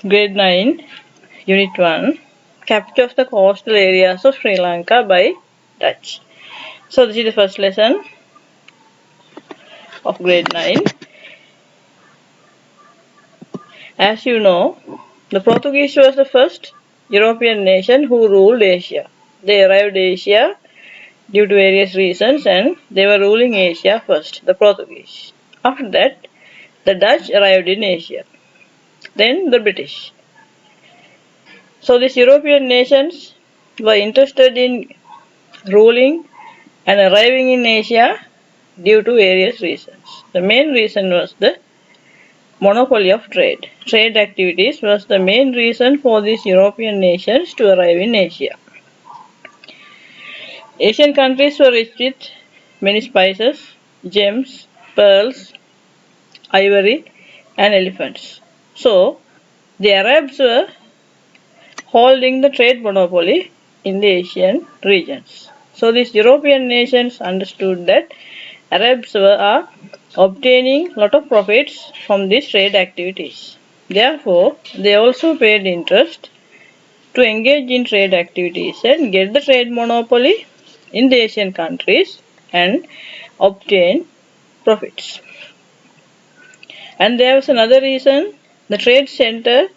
Grade 9, Unit 1, Capture of the coastal areas of Sri Lanka by Dutch. So this is the first lesson of grade 9. As you know, the Portuguese was the first European nation who ruled Asia. They arrived Asia due to various reasons and they were ruling Asia first, the Portuguese. After that, the Dutch arrived in Asia. Then the British. So these European nations were interested in ruling and arriving in Asia due to various reasons. The main reason was the monopoly of trade. Trade activities was the main reason for these European nations to arrive in Asia. Asian countries were rich with many spices, gems, pearls, ivory, and elephants. So, the Arabs were holding the trade monopoly in the Asian regions. So, these European nations understood that Arabs are obtaining a lot of profits from these trade activities. Therefore, they also paid interest to engage in trade activities and get the trade monopoly in the Asian countries and obtain profits. And there was another reason, the trade center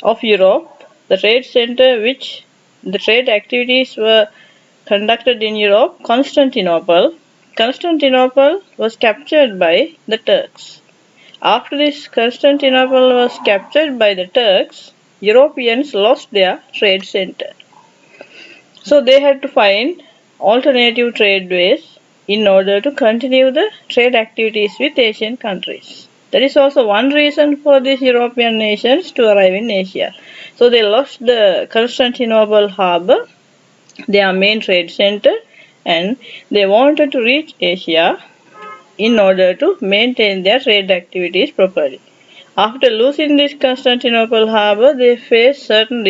of Europe, the trade center which the trade activities were conducted in Europe, Constantinople. Constantinople was captured by the Turks. After this Constantinople was captured by the Turks, Europeans lost their trade center. So they had to find alternative trade ways in order to continue the trade activities with Asian countries. That is also one reason for these European nations to arrive in Asia. So they lost the Constantinople harbor, their main trade center, and they wanted to reach Asia in order to maintain their trade activities properly. After losing this Constantinople harbor, they faced certain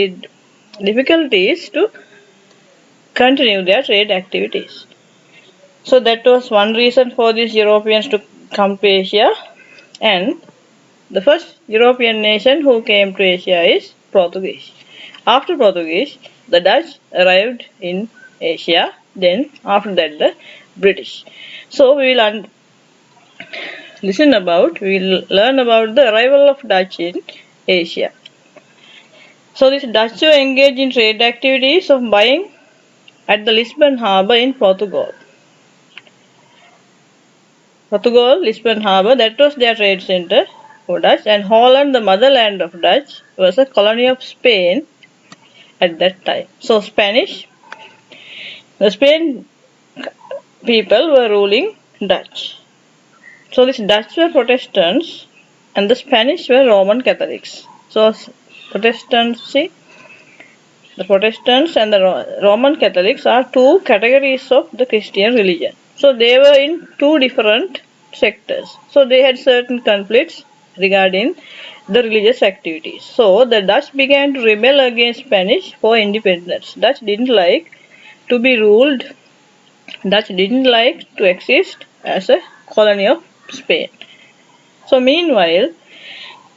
difficulties to continue their trade activities. So that was one reason for these Europeans to come to Asia. And the first European nation who came to Asia is Portuguese. After Portuguese, the Dutch arrived in Asia. Then after that, the British. So we will learn about the arrival of Dutch in Asia. So this Dutch were engaged in trade activities of buying at the Lisbon harbour in Portugal. Lisbon harbour, that was their trade center for Dutch, and Holland, the motherland of Dutch, was a colony of Spain at that time. So the Spain people were ruling Dutch. So these Dutch were Protestants and the Spanish were Roman Catholics. So the Protestants and the Roman Catholics are two categories of the Christian religion. So they were in two different sectors. So they had certain conflicts regarding the religious activities. So the Dutch began to rebel against Spanish for independence. Dutch didn't like to be ruled. Dutch didn't like to exist as a colony of Spain. So meanwhile,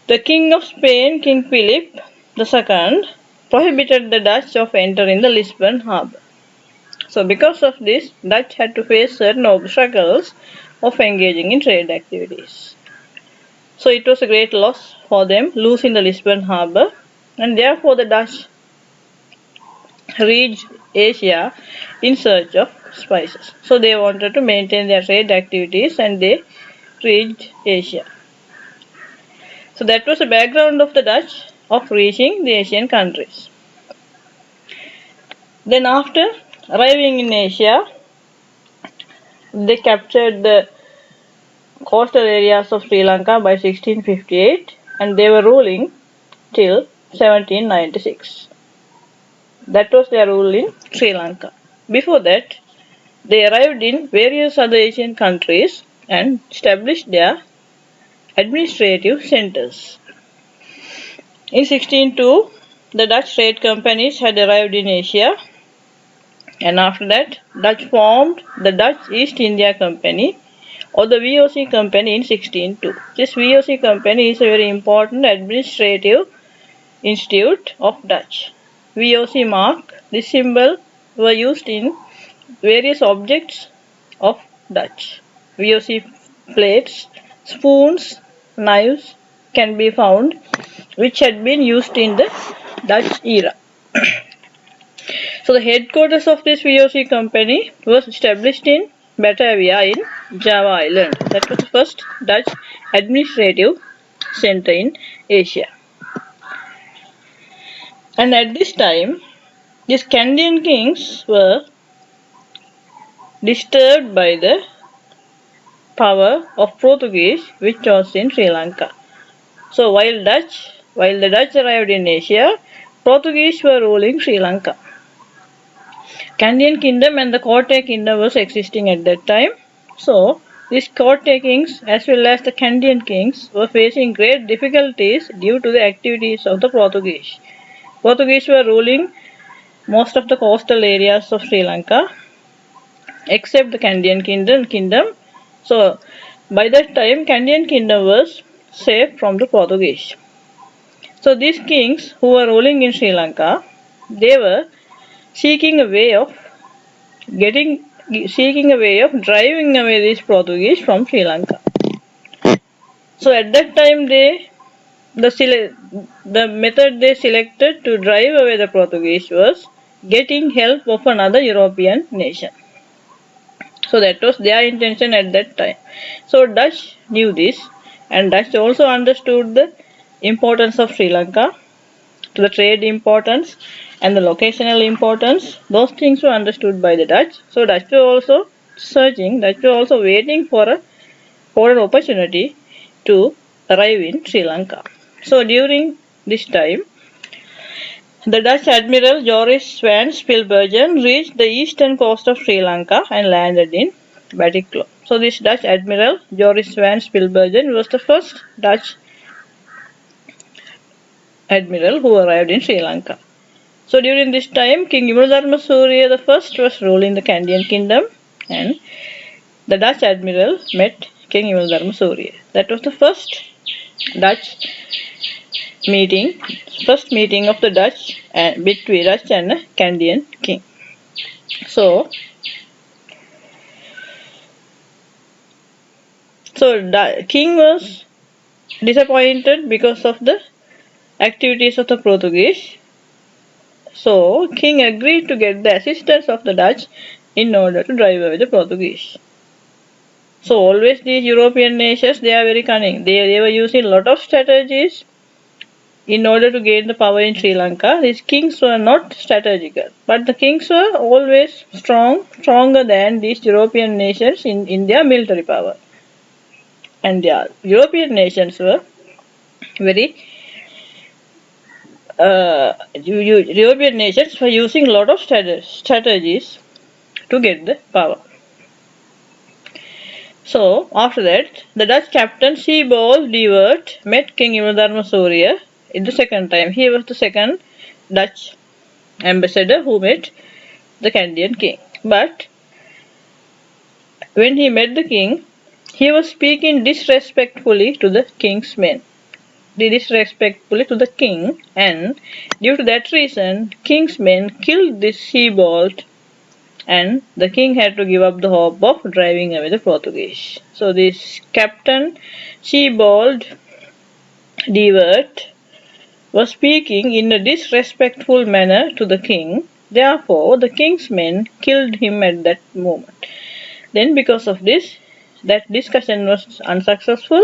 the King of Spain, King Philip II, prohibited the Dutch of entering the Lisbon harbour. So because of this, Dutch had to face certain obstacles of engaging in trade activities. So it was a great loss for them losing the Lisbon harbour, and therefore the Dutch reached Asia in search of spices. So they wanted to maintain their trade activities and they reached Asia. So that was the background of the Dutch of reaching the Asian countries. Then after arriving in Asia, they captured the coastal areas of Sri Lanka by 1658 and they were ruling till 1796. That was their rule in Sri Lanka. Before that, they arrived in various other Asian countries and established their administrative centers. In 1602, the Dutch trade companies had arrived in Asia, and after that, Dutch formed the Dutch East India Company or the VOC Company in 1602. This VOC Company is a very important administrative Institute of Dutch. VOC mark. This symbol were used in various objects of Dutch. VOC plates, spoons, knives can be found which had been used in the Dutch era. So the headquarters of this VOC company was established in Batavia in Java Island. That was the first Dutch administrative center in Asia. And at this time, these Candian kings were disturbed by the power of Portuguese which was in Sri Lanka. So while the Dutch arrived in Asia, Portuguese were ruling Sri Lanka. Candian kingdom and the Kotte kingdom was existing at that time. So these Kotte kings as well as the Candian kings were facing great difficulties due to the activities of the Portuguese. Portuguese were ruling most of the coastal areas of Sri Lanka except the Candian kingdom. So by that time Candian kingdom was safe from the Portuguese. So these kings who were ruling in Sri Lanka, they were seeking a way of driving away these Portuguese from Sri Lanka. So at that time the method they selected to drive away the Portuguese was getting help of another European nation. So that was their intention at that time. So Dutch knew this, and Dutch also understood the importance of Sri Lanka, to the trade importance and the locational importance. Those things were understood by the Dutch. So Dutch were also waiting for an opportunity to arrive in Sri Lanka. So during this time, the Dutch Admiral Joris van Spilbergen reached the eastern coast of Sri Lanka and landed in Batticaloa. So this Dutch Admiral Joris van Spilbergen was the first Dutch admiral who arrived in Sri Lanka. So during this time, King Imadharma Surya I was ruling the Candian kingdom, and the Dutch admiral met King Imadharma Surya. That was the first meeting of the Dutch between Dutch and the Candian king. So the king was disappointed because of the activities of the Portuguese. So king agreed to get the assistance of the Dutch in order to drive away the Portuguese. So always these European nations, they are very cunning. They were using a lot of strategies in order to gain the power in Sri Lanka. These kings were not strategical, but the kings were always stronger than these European nations in their military power. And the European nations were very European nations were using a lot of strategies to get the power. So after that, the Dutch captain Sebald de Weert met King Imadharma Surya in the second time. He was the second Dutch ambassador who met the Candian king. But when he met the king, he was speaking disrespectfully to the king's men. Disrespectfully to the king, and due to that reason, king's men killed this Sebald, and the king had to give up the hope of driving away the Portuguese. So this captain Sebald de Weert was speaking in a disrespectful manner to the king. Therefore, the king's men killed him at that moment. Then, because of this, that discussion was unsuccessful,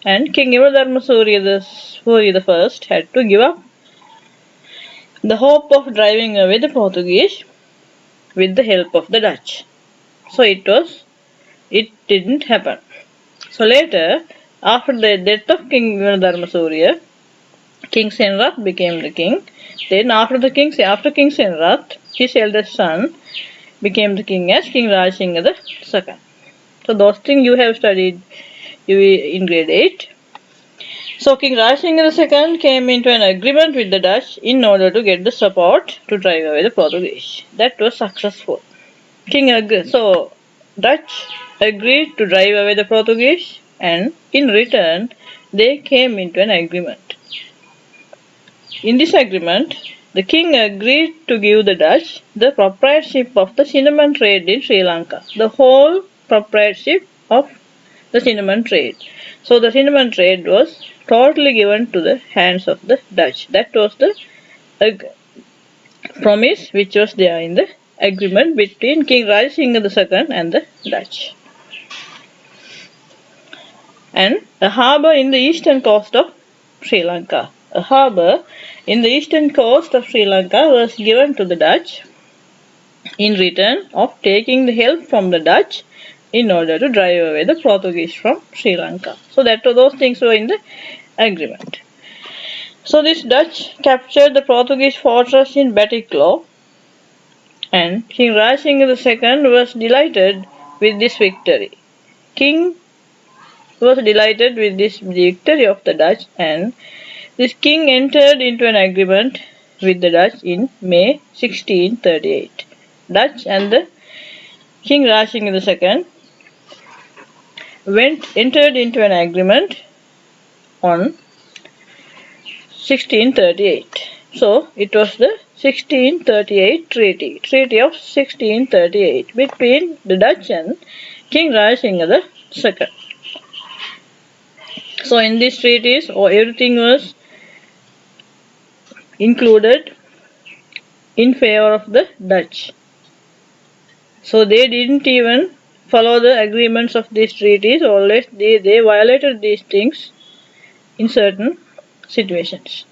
and King Imadharma Surya I had to give up the hope of driving away the Portuguese with the help of the Dutch. So it didn't happen. So later, after the death of King Imadharma Surya, King Senrath became the king. Then after King Senrath, his eldest son became the king as King Rajasingha II. So those things you have studied in grade 8. So King Rajasingha II came into an agreement with the Dutch in order to get the support to drive away the Portuguese. That was successful. So Dutch agreed to drive away the Portuguese, and in return they came into an agreement. In this agreement, the king agreed to give the Dutch the proprietorship of the cinnamon trade in Sri Lanka, the whole proprietorship of the cinnamon trade. So the cinnamon trade was totally given to the hands of the Dutch. That was the promise which was there in the agreement between King Rajasingha II and the Dutch. And a harbour in the eastern coast of Sri Lanka. A harbour in the eastern coast of Sri Lanka was given to the Dutch in return of taking the help from the Dutch in order to drive away the Portuguese from Sri Lanka. So those things were in the agreement. So this Dutch captured the Portuguese fortress in Batticaloa, and King Rajasingha II was delighted with this victory. King was delighted with this victory of the Dutch, and this king entered into an agreement with the Dutch in May 1638. Dutch and the King Rajasingha II entered into an agreement on 1638. So it was the 1638 Treaty of 1638 between the Dutch and King Rajasingha II. So in these treaties, everything was included in favor of the Dutch. So they didn't even follow the agreements of these treaties, always they violated these things in certain situations.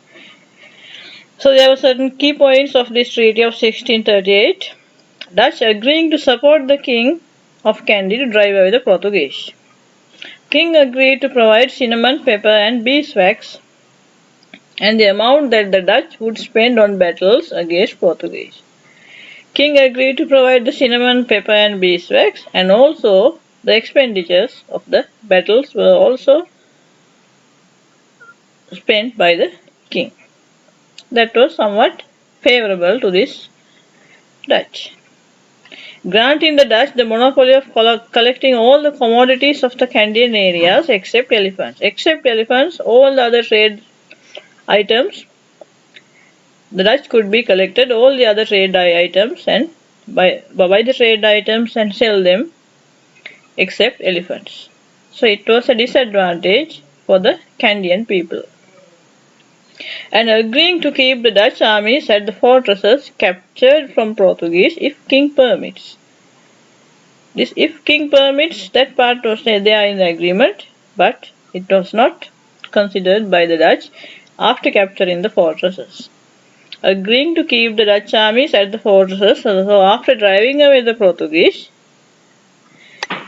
So there were certain key points of this treaty of 1638. Dutch agreeing to support the king of Kandy to drive away the Portuguese. King agreed to provide cinnamon, pepper and beeswax and the amount that the Dutch would spend on battles against Portuguese. King agreed to provide the cinnamon, pepper and beeswax, and also the expenditures of the battles were also spent by the king. That was somewhat favorable to this Dutch. Granting the Dutch the monopoly of collecting all the commodities of the Candian areas except elephants. Except elephants, all the other trade items, the Dutch could be collected all the other trade items and buy the trade items and sell them except elephants. So it was a disadvantage for the Candian people. And agreeing to keep the Dutch armies at the fortresses captured from Portuguese if king permits. This if king permits, that part was there in the agreement, but it was not considered by the Dutch after capturing the fortresses. Agreeing to keep the Dutch armies at the fortresses, so after driving away the Portuguese,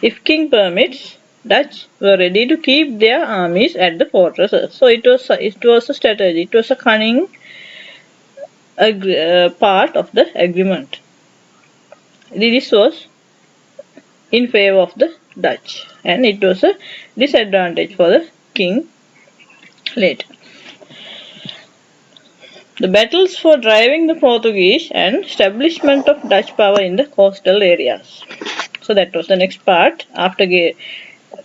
if king permits, Dutch were ready to keep their armies at the fortresses. So it was a strategy. It was a cunning part of the agreement. This was in favor of the Dutch, and it was a disadvantage for the king later. The battles for driving the Portuguese and establishment of Dutch power in the coastal areas. So that was the next part. After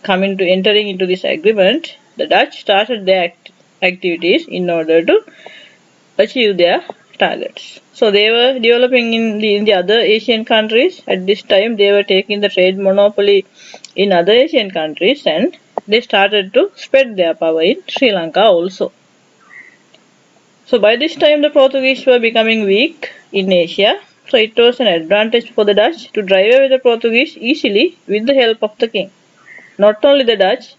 entering into this agreement, the Dutch started their activities in order to achieve their targets. So they were developing in the other Asian countries. At this time, they were taking the trade monopoly in other Asian countries, and they started to spread their power in Sri Lanka also. So by this time, the Portuguese were becoming weak in Asia. So it was an advantage for the Dutch to drive away the Portuguese easily with the help of the king. Not only the Dutch,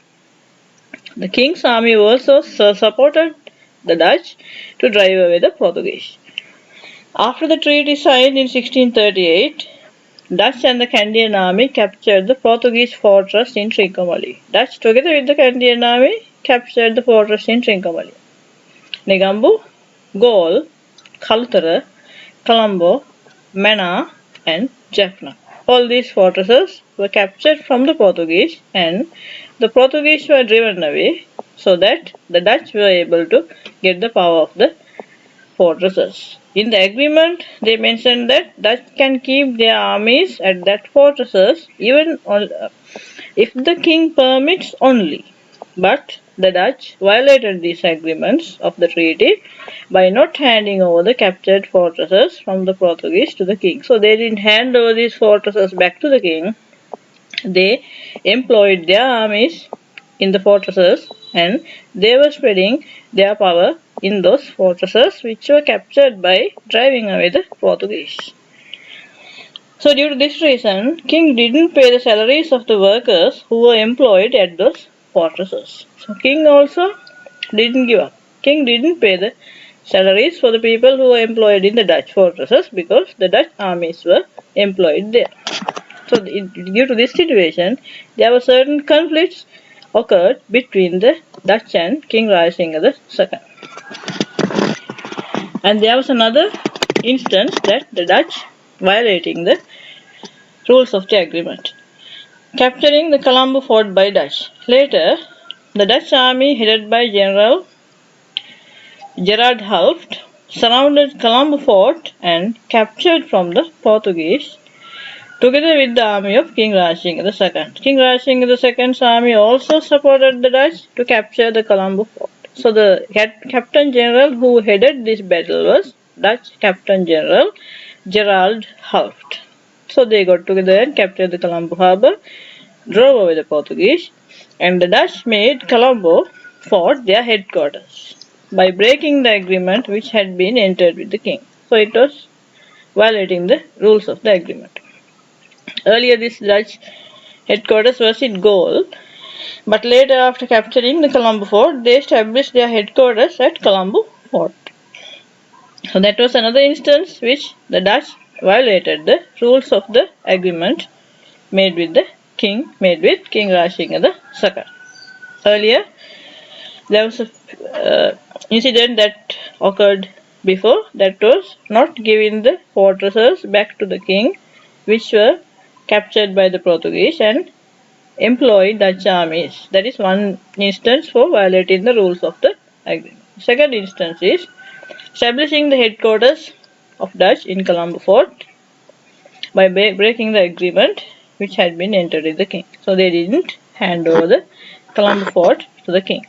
the king's army also supported the Dutch to drive away the Portuguese. After the treaty signed in 1638, Dutch and the Candian army captured the Portuguese fortress in Trincomalee. Dutch, together with the Candian army, captured the fortress in Trincomalee. Negombo, Galle, Kalutara, Colombo, Mannar, and Jaffna. All these fortresses were captured from the Portuguese, and the Portuguese were driven away so that the Dutch were able to get the power of the fortresses. In the agreement, they mentioned that Dutch can keep their armies at that fortresses even if the king permits only. But the Dutch violated these agreements of the treaty by not handing over the captured fortresses from the Portuguese to the king. So they didn't hand over these fortresses back to the king. They employed their armies in the fortresses and they were spreading their power in those fortresses which were captured by driving away the Portuguese. So due to this reason, king didn't pay the salaries of the workers who were employed at those fortresses. So king also didn't give up. King didn't pay the salaries for the people who were employed in the Dutch fortresses because the Dutch armies were employed there. So due to this situation, there were certain conflicts occurred between the Dutch and King Rajasinga II. And there was another instance that the Dutch violating the rules of the agreement, capturing the Colombo fort by Dutch. Later, the Dutch army headed by General Gerard Hulft surrounded Colombo fort and captured from the Portuguese together with the army of King Rajasinga II. King Rajasinga II's army also supported the Dutch to capture the Colombo fort. So the Captain General who headed this battle was Dutch Captain General Gerald Hulft. So they got together and captured the Colombo harbour, drove away the Portuguese, and the Dutch made Colombo fort their headquarters by breaking the agreement which had been entered with the king. So it was violating the rules of the agreement. Earlier, this Dutch headquarters was in Gaul, but later, after capturing the Colombo fort, they established their headquarters at Colombo fort. So that was another instance which the Dutch violated the rules of the agreement made with King Rajasinga II. Earlier, there was a incident that occurred before, that was not giving the fortresses back to the king, which were captured by the Portuguese and employed Dutch armies. That is one instance for violating the rules of the agreement. Second instance is establishing the headquarters of Dutch in Colombo fort by breaking the agreement which had been entered with the king. So they didn't hand over the Colombo fort to the king.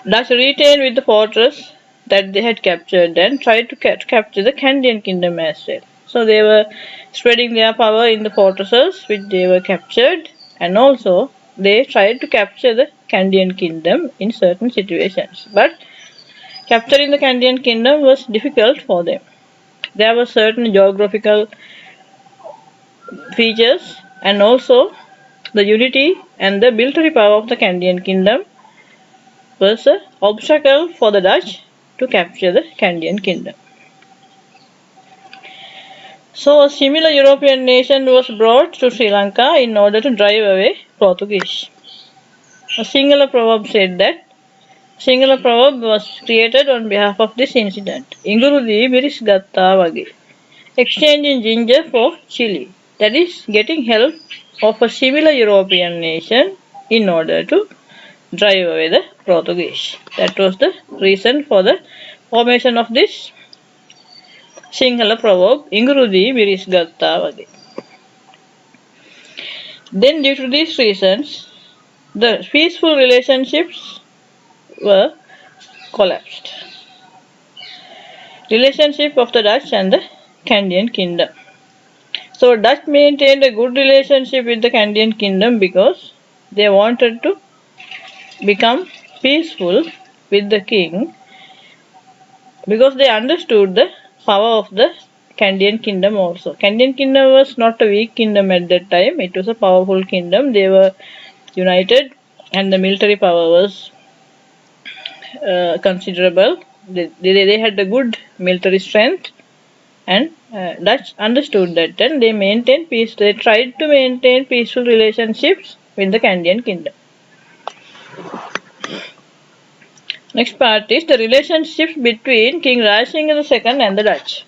Dutch retained with the fortress that they had captured and tried to capture the Candian kingdom as well. So they were spreading their power in the fortresses which they were captured, and also they tried to capture the Candian kingdom in certain situations. But capturing the Candian kingdom was difficult for them. There were certain geographical features and also the unity and the military power of the Candian kingdom was an obstacle for the Dutch to capture the Candian kingdom. So a similar European nation was brought to Sri Lanka in order to drive away Portuguese. A Sinhala proverb said that Sinhala proverb was created on behalf of this incident. Ingurudi miris gatta wage. Exchanging ginger for chili. That is getting help of a similar European nation in order to drive away the Portuguese. That was the reason for the formation of this Sinhala proverb, Ingurudi miris gatta wage. Then due to these reasons, the peaceful relationships were collapsed. Relationship of the Dutch and the Candian kingdom. So Dutch maintained a good relationship with the Candian kingdom because they wanted to become peaceful with the king, because they understood the power of the Candian kingdom also. Candian kingdom was not a weak kingdom at that time, it was a powerful kingdom. They were united and the military power was considerable. They had a good military strength, and Dutch understood that and they maintained peace. They tried to maintain peaceful relationships with the Candian kingdom. Next part is the relationships between King Rajasinga II and the Dutch.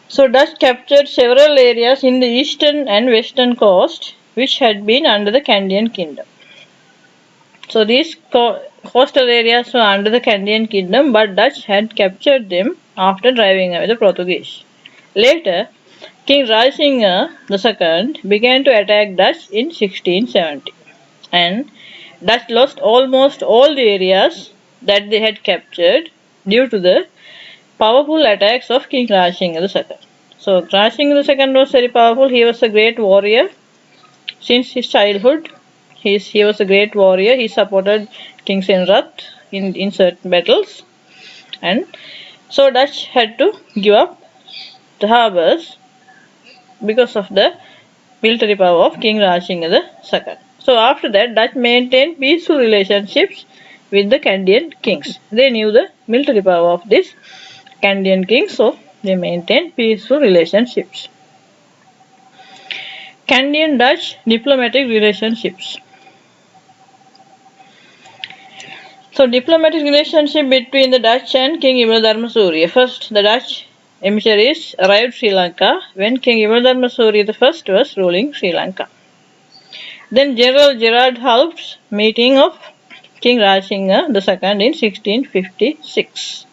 So Dutch captured several areas in the eastern and western coast which had been under the Candian kingdom. So these coastal areas were under the Candian kingdom, but Dutch had captured them after driving away the Portuguese. Later, King Rajasinga II began to attack Dutch in 1670, and Dutch lost almost all the areas that they had captured due to the powerful attacks of King Rajasingha II. So Rajasingha II was very powerful. He was a great warrior since his childhood. He was a great warrior. He supported King Senrat in certain battles, and so Dutch had to give up the harbours because of the military power of King Rajasingha II. So after that, Dutch maintained peaceful relationships with the Kandyan kings. They knew the military power of this Kandyan kings, so they maintained peaceful relationships. Kandyan Dutch diplomatic relationships. So diplomatic relationship between the Dutch and King Imadharma Surya. First, the Dutch emissaries arrived Sri Lanka when King Imadharma Surya I was ruling Sri Lanka. Then General Gerard Halp's meeting of King Rajasingha II in 1656.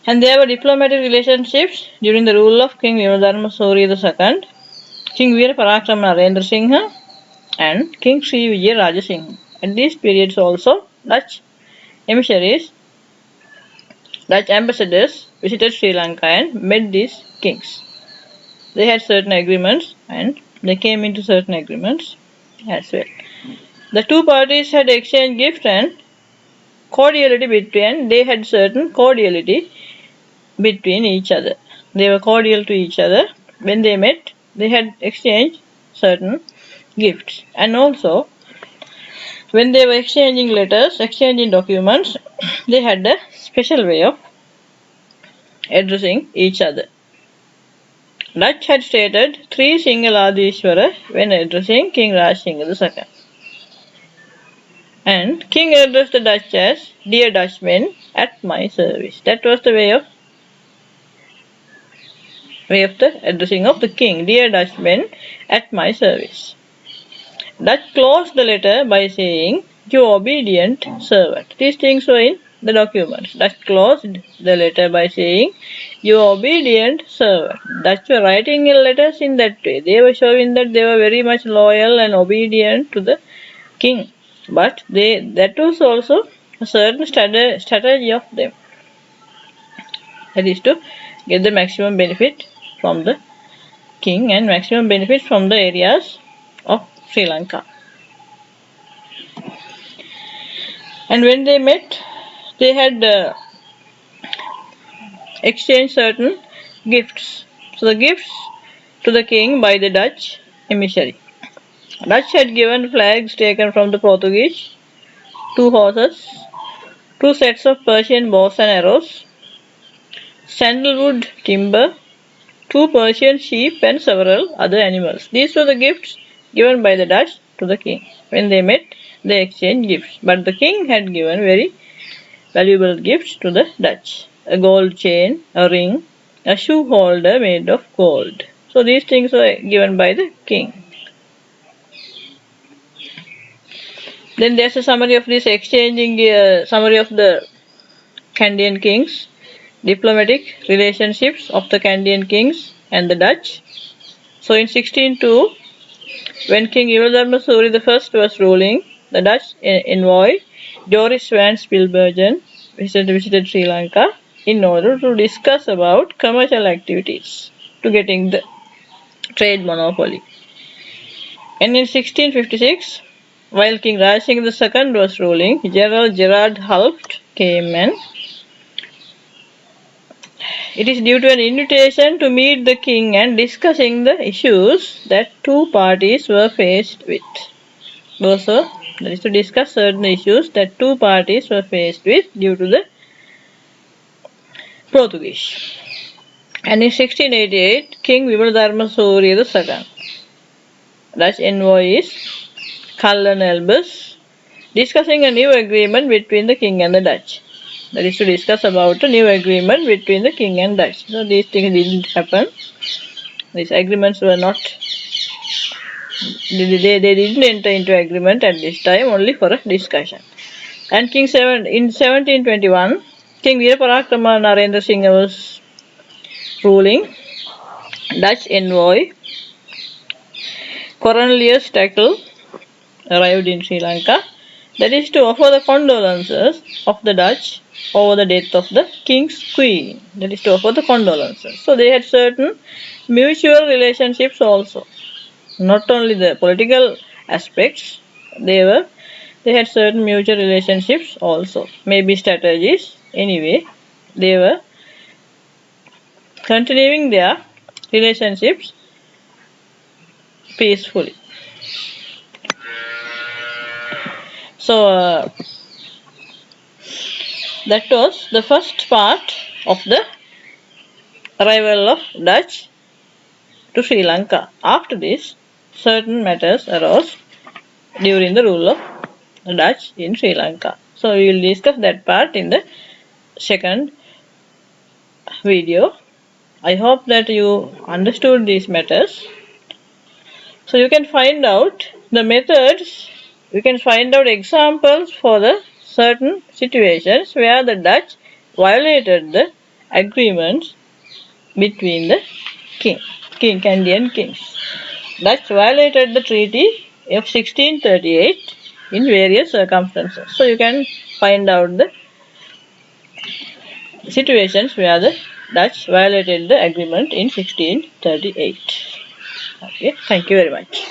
And there were diplomatic relationships during the rule of King Imadharma Surya II, King Veera Parakrama Narendra Singha, and King Sri Vijaya Rajasingha. At these periods also, Dutch emissaries, Dutch ambassadors visited Sri Lanka and met these kings. They had certain agreements and they came into certain agreements as well. The two parties had exchanged gifts and they had certain cordiality between each other. They were cordial to each other. When they met, they had exchanged certain gifts. And also, when they were exchanging letters, exchanging documents, they had a special way of addressing each other. Dutch had stated three Singaladishwara when addressing King Rajasingha II. And King addressed the Dutch as "Dear Dutchmen, at my service." That was the way of the addressing of the king. "Dear Dutchmen, at my service." Dutch closed the letter by saying, "Your obedient servant." These things were in the documents. Dutch closed the letter by saying, "Your obedient servant." Dutch were writing in letters in that way. They were showing that they were very much loyal and obedient to the king. But that was also a certain strategy of them. That is to get the maximum benefit from the king and maximum benefit from the areas of Sri Lanka. And when they met, they had exchanged certain gifts. So the gifts to the king by the Dutch emissary. Dutch had given flags taken from the Portuguese, 2 horses, 2 sets of Persian bows and arrows, sandalwood timber, 2 Persian sheep and several other animals. These were the gifts given by the Dutch to the king. When they met, they exchanged gifts. But the king had given very valuable gifts to the Dutch. A gold chain, a ring, a shoe holder made of gold. So these things were given by the king. Then there's a summary of this summary of the Kandyan kings, diplomatic relationships of the Kandyan kings and the Dutch. So in 1602, when King Imadharma Surya I was ruling, the Dutch envoy Joris van Spilbergen visited Sri Lanka in order to discuss about commercial activities to getting the trade monopoly. And in 1656, while King Rajasingha II was ruling, General Gerard Halpt came and it is due to an invitation to meet the king and discussing the issues that two parties were faced with. Also, that is to discuss certain issues that two parties were faced with due to the Portuguese. And in 1688, King Vimaladharma Surya II, Dutch envoy is Cullen Elbers, discussing a new agreement between the king and the Dutch. That is to discuss about a new agreement between the king and Dutch. So these things didn't happen. These agreements were not, they didn't enter into agreement at this time, only for a discussion. And in 1721, King Veera Parakrama Narendra Singha was ruling. Dutch envoy Cornelius Tackle arrived in Sri Lanka. That is to offer the condolences of the Dutch over the death of the king's queen. That is to offer the condolences. So they had certain mutual relationships also. Not only the political aspects, they had certain mutual relationships also. Maybe strategies. Anyway, they were continuing their relationships peacefully. So that was the first part of the arrival of Dutch to Sri Lanka. After this, certain matters arose during the rule of the Dutch in Sri Lanka. So we will discuss that part in the second video. I hope that you understood these matters. So you can find out the methods, you can find out examples for the certain situations where the Dutch violated the agreements between the Candian kings. Dutch violated the treaty of 1638 in various circumstances. So you can find out the situations where the Dutch violated the agreement in 1638. Okay, thank you very much.